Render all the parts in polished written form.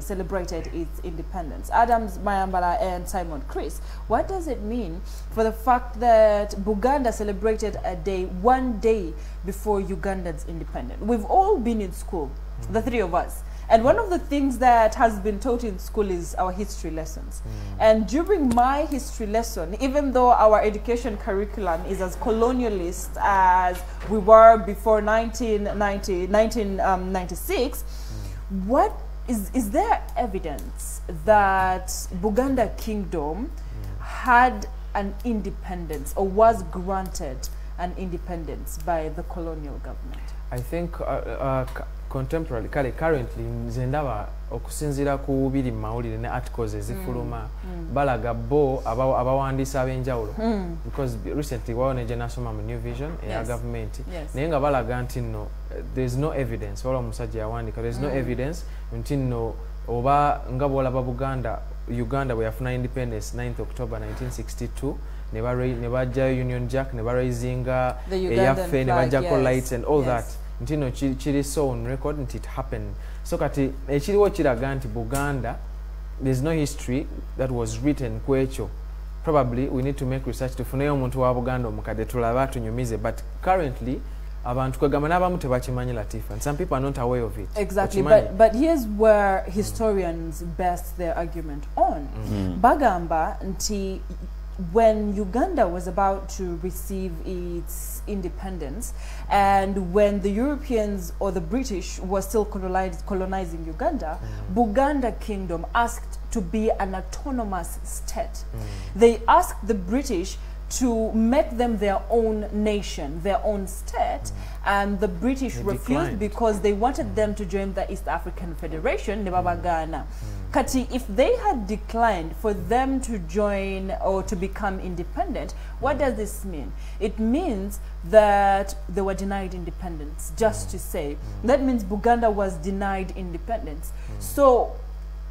celebrated its independence. Adams Mayambala and Simon Chris, what does it mean for the fact that Buganda celebrated a day, one day before Uganda's independence? We've all been in school, the three of us. And one of the things that has been taught in school is our history lessons. And during my history lesson, even though our education curriculum is as colonialist as we were before 1996, what is there evidence that Buganda Kingdom had an independence or was granted an independence by the colonial government? I think contemporarily, currently, nzendaba okusinzira ku biri mawulire ne articles ezifuluma balaga bo abawandiisa ab'enjawulo because recently wawoneje nasoma mu New Vision eya government naye nga balaga nti nno there's no evidence wala omusajja yawandika there's no evidence nti nno oba nga bwolaba Uganda bwe yafuna independence 9th October 1962 ne bajjayo Union Jack ne baraisinga eyaffe ne bajjako lights and all that ntino chiri so on record nti it happened. So kati ekiriwo kiraga nti Buganda, there's no history that was written kwecho. Probably we need to make research to funeyo omuntu wa Buganda omukade tulaba tunyumize, but currently abantu kwegamba n'abamu tebakimanyi Latifa, and some people are not aware of it. Exactly, but here's where historians base their argument on. Bagamba nti when Uganda was about to receive its independence and when the Europeans or the British were still colonizing Uganda, Buganda Kingdom asked to be an autonomous state. They asked the British to make them their own nation, their own state, and the British refused because they wanted them to join the East African Federation, Nebabagana. Kati, if they had declined for them to join or to become independent, what does this mean? It means that they were denied independence, just to say. That means Buganda was denied independence. So,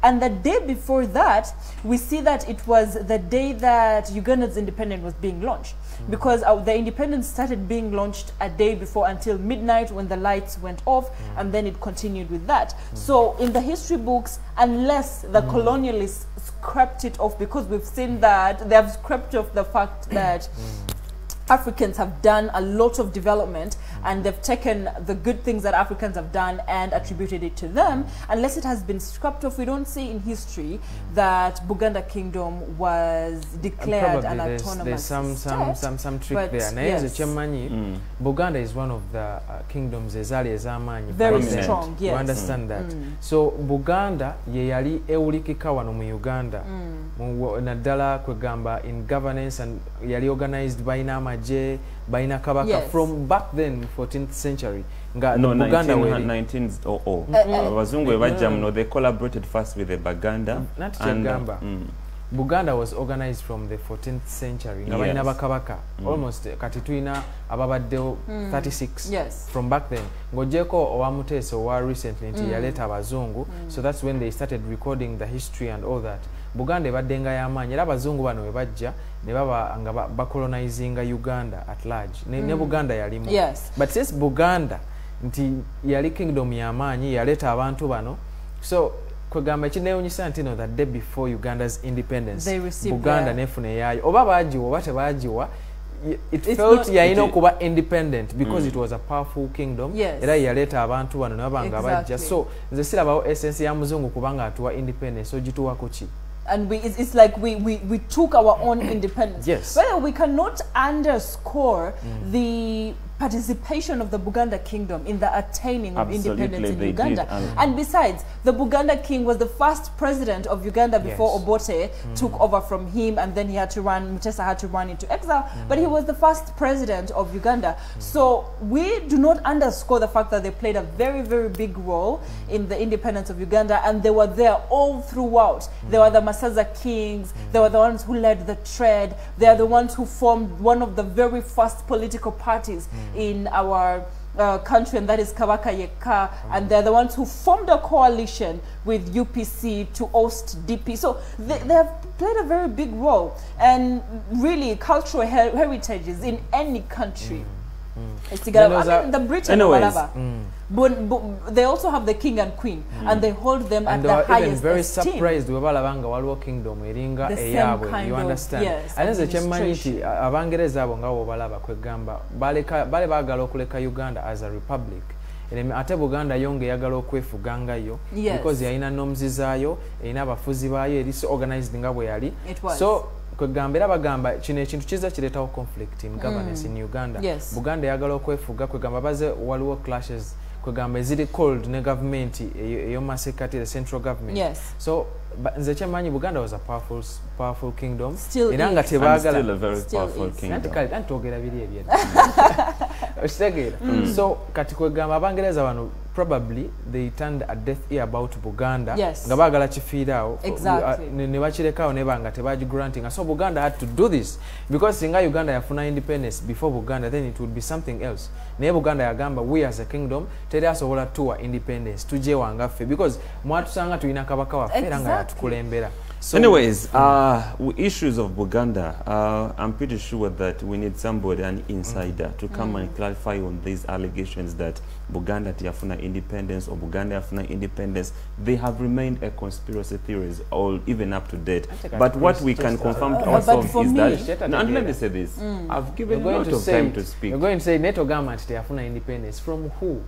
and the day before that, we see that it was the day that Uganda's independence was being launched. Because the independence started being launched a day before until midnight when the lights went off, and then it continued with that. So in the history books, unless the colonialists scrapped it off, because we've seen that they have scrapped off the fact that Africans have done a lot of development and they've taken the good things that Africans have done and attributed it to them. Unless it has been scrapped off, we don't see in history that Buganda Kingdom was declared an autonomous state. There's some trick there. Yes. Buganda is one of the kingdoms very strong, yes. You understand that? So Buganda ye yali ewulikika wano mu Uganda naddala kwegamba in governance, and yali organized by Namaje, by Kabakaka from back then, 14th century. No, 1900. They collaborated first with the Baganda. Not Jagamba. Buganda was organized from the 14th century. Kabakaka. Almost Katituina Ababadeo 36. Yes. From back then. Ngojeko Owamuteso wa recently nti yaleta abazungu. So that's when they started recording the history and all that. Buganda ebaddenga y'amaanyi era abazungu bano we bajja ne baba nga bacolonizinga Uganda at large. Ne Buganda yalimu. Yes. But since Buganda nti yali kingdom y'amaanyi yaleta abantu bano, so kwegamba ekineewunyisa nti no, that day before Uganda's independence, Buganda nefune yayo oba baagiwa oba tebagiwa, it felt yalina okuba independent because it was a powerful kingdom. Era yaleta abantu bano ne babanga bajja. So nze sirabawo essence ya muzungu kubanga atuwa independence, so gituwako ki? And it's like we took our own independence. Yes. Well, we cannot underscore the participation of the Buganda Kingdom in the attaining of independence in Uganda. And besides, the Buganda King was the first president of Uganda before Obote took over from him, and then he had to run, Mutesa had to run into exile, but he was the first president of Uganda. So we do not underscore the fact that they played a very, very big role in the independence of Uganda, and they were there all throughout. They were the Masaza Kings, they were the ones who led the trade, they are the ones who formed one of the very first political parties in our country, and that is Kabakaka, and they're the ones who formed a coalition with UPC to oust DP. So they have played a very big role, and really cultural heritages in any country The Britain, they also have the king and queen, and they hold them at the highest esteem. And they were even very surprised when balabanga waliwo kingdom eringa eyabwe. You understand? Yes. And as kyemanyiti abangereza abo ngabo balaba kwegamba bale bagala okuleka Uganda as a republic. Ate Buganda yonge yagala okwefuganga yo because yalina norms zaayo, erina abafuzi baayo, eri organized nga bwe yali. So kwegambera bagamba kino ekintu kiza kireetawo conflict in governance in Uganda. Buganda yagala okwefuga kwegamba baze waliwo clashes kwegamba eziri called ne government eyomasekati the central government. So nze kyemanyi Buganda was a powerful kingdom era nga tebagala still a very powerful kingdom. Antogera biri ebyo. So kati kwegamba abangereza bano probably they turned a deaf ear about Buganda nga bagala kifiiraawo ne bakirekawo ne banga tebagi granting. So Buganda had to do this because singa Uganda yafuna independence before Buganda, then it would be something else. Naye Buganda yagamba we as a kingdom teri asobola tuwa independence tuje wangaffe because mwatusanga tulina kabaka waffe era nga yatukulembera. So anyways, issues of Buganda, I'm pretty sure that we need somebody, an insider, to come and clarify on these allegations that Buganda tiafuna independence or Buganda yafuna independence. They have remained a conspiracy theories all even up to date. But what we can confirm to ourselves is that, and let me say this, I've given a lot of time to speak. You're going to say NATO government tiafuna independence from who?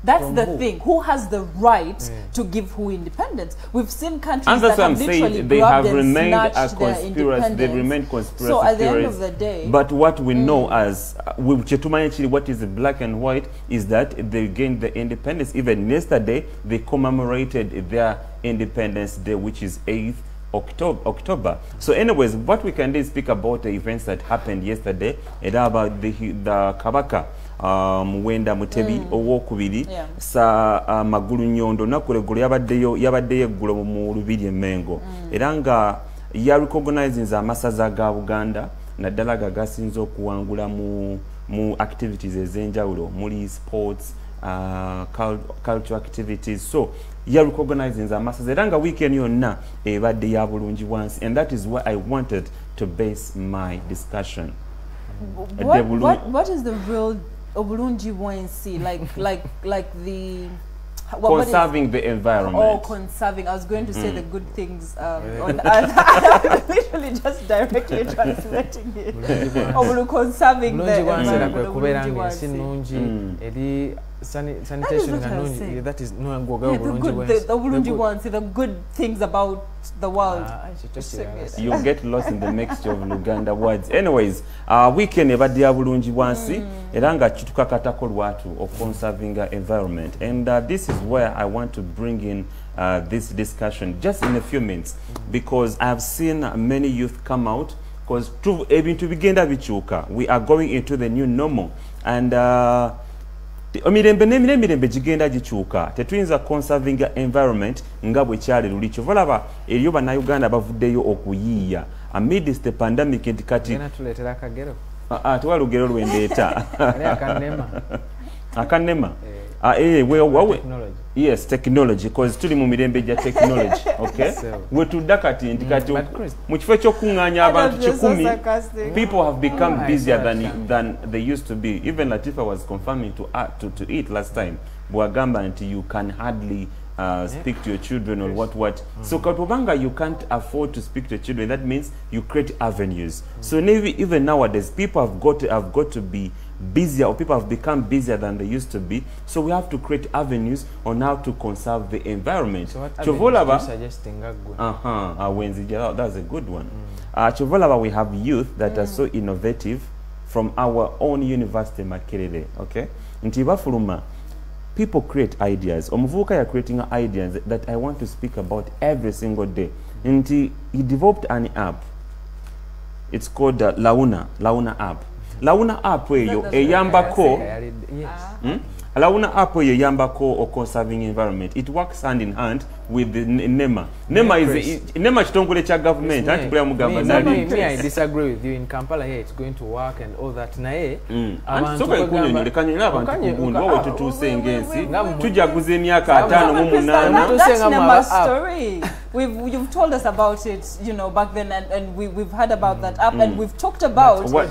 That's from the thing. Who has the right to give who independence? We've seen countries that have literally they have remained a conspiracy. They remained conspiracy so at the theories. end of the day, but what we know as what is black and white is that they gained the independence. Even yesterday, they commemorated their Independence Day, which is 8th October. So anyways, what we can do is speak about the events that happened yesterday and about the Kabakaka. Wenda mutebi owokubiri sa magulu nyondo nakulegulu yabaddeyo eggulo mu lubiri emengo era nga ya recognizing amasaza ga Buganda naddala gagasinza okuwangula mu activities ez'enjawulo muli sports, cultural activities. So ya recognizing amasaza era nga weekend yonna ebadde ya bulungi wansi, and that is where I wanted to base my discussion. What is the real obulungi bwensi like the conserving the environment? Oh, conserving. I was going to say the good things on earth. I'm literally just directly translating it. Conserving the environment. Sanitation that is no the good things about the world. You get lost in the mixture of Luganda words. Anyways, weekend ebadde ya bulungi wansi era nga kitukakatako lwatu of conserving the environment, and this is where I want to bring in this discussion just in a few minutes, because I have seen many youth come out because to bigenda bichuka, we are going into the new normal, and emirembe gigenda gikyuka, tetuyinza conserving environment nga bwe kyali luli. Kyovalaba eriyo bannayuganda bavuddeyo okuyiiya amidst the pandemic nti kati tuwa lugero lwendeeta akanema yes, technology, because tuli mu mirembe gya technology. Okay, we tudda kati nti kati mu kifo ky'okuŋŋaanya abantu 10 people have become busier than they used to be. Even Latifa was confirming to eat last time. Bwagamba nti you can hardly speak to your children or what. So katubanga you can't afford to speak to your children. That means you create avenues. So even nowadays people have got to be busier, or people have become busier than they used to be. So we have to create avenues on how to conserve the environment. So what avenues are you suggesting? That's a good one. Chovolaba, we have youth that are so innovative from our own university Makerere. Okay, Ntibafuluma, people create ideas. Omuvuka ya creating ideas that I want to speak about every single day. He developed an app. It's called Launa app. Launa app eyo eyambako Launa app eyo eyambako o conserving environment. It works hand in hand with the NEMA. NEMA kitongole kya government anti bula mugamba nali. Me I disagree with you. In Kampala here it's going to work and all that. Naye abantu bagamba lekanyira abantu kubundu wowe tutuse ngensi tujaguza emyaka 5 mu 8. That's NEMA story. You've told us about it, you know, back then, and we've heard about that app, and we've talked about how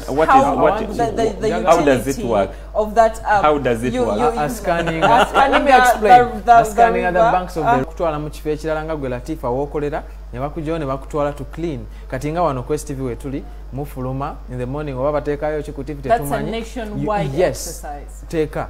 does it work of that app. How does it work? Scanning. Let me explain. Scanning at the banks of the kutwala mu kifo ekirala nga gwe Latifa wokolera ne bakujjawo ne bakutwala to clean. Kati nga wano Quest TV wetuli mufuluma in the morning oba bateekayo ki ku TV tetumanyi. That's a nationwide exercise. Teka.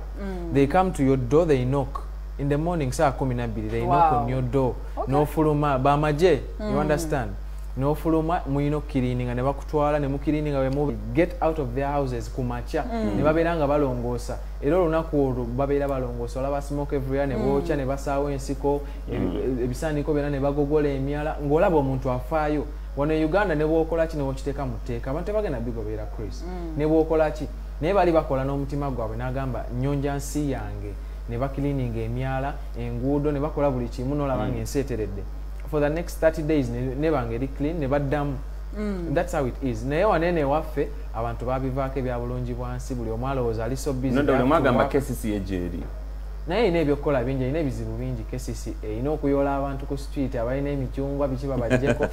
They come to your door, they knock. In the morning, saa 12, they knock on your door. Okay. No fuluma, bamaje, you understand? No fuluma, muino cleaning, and never kutwala, ne mukilining away move. Get out of their houses, kumacha, never belanga balongosa. Ero lunaku babera balongosa, laba smoke everywhere, ne bocha, ne basawo ensiko, ebisani ko bena ne bagogole emyala, ngolabo omuntu afaayo. Wano Uganda ne bokola ki ne wokiteka muteeka. Abantu bagenda bigobera Chris. Ne bokola ki? Ne bali bakola n'omutima gwabwe n'agamba nnyonja nsi yange. Ne cleaning emyala enguudo ne bakola buli kimu n'olaba ng'enseeteredde. For the next 30 days ne bangeri clean ne baddamu. That's how it is. Naye wanene waffe abantu babivaako ebya bulungi bwansi buli omu alowooza ali so busy. Nodde mwagamba KCCA ejeri. Naye ine ebyokukola bingi, ine ebizibu bingi KCCA. Ine okuyoola abantu ku street abalina emicungwa biki babajjeko.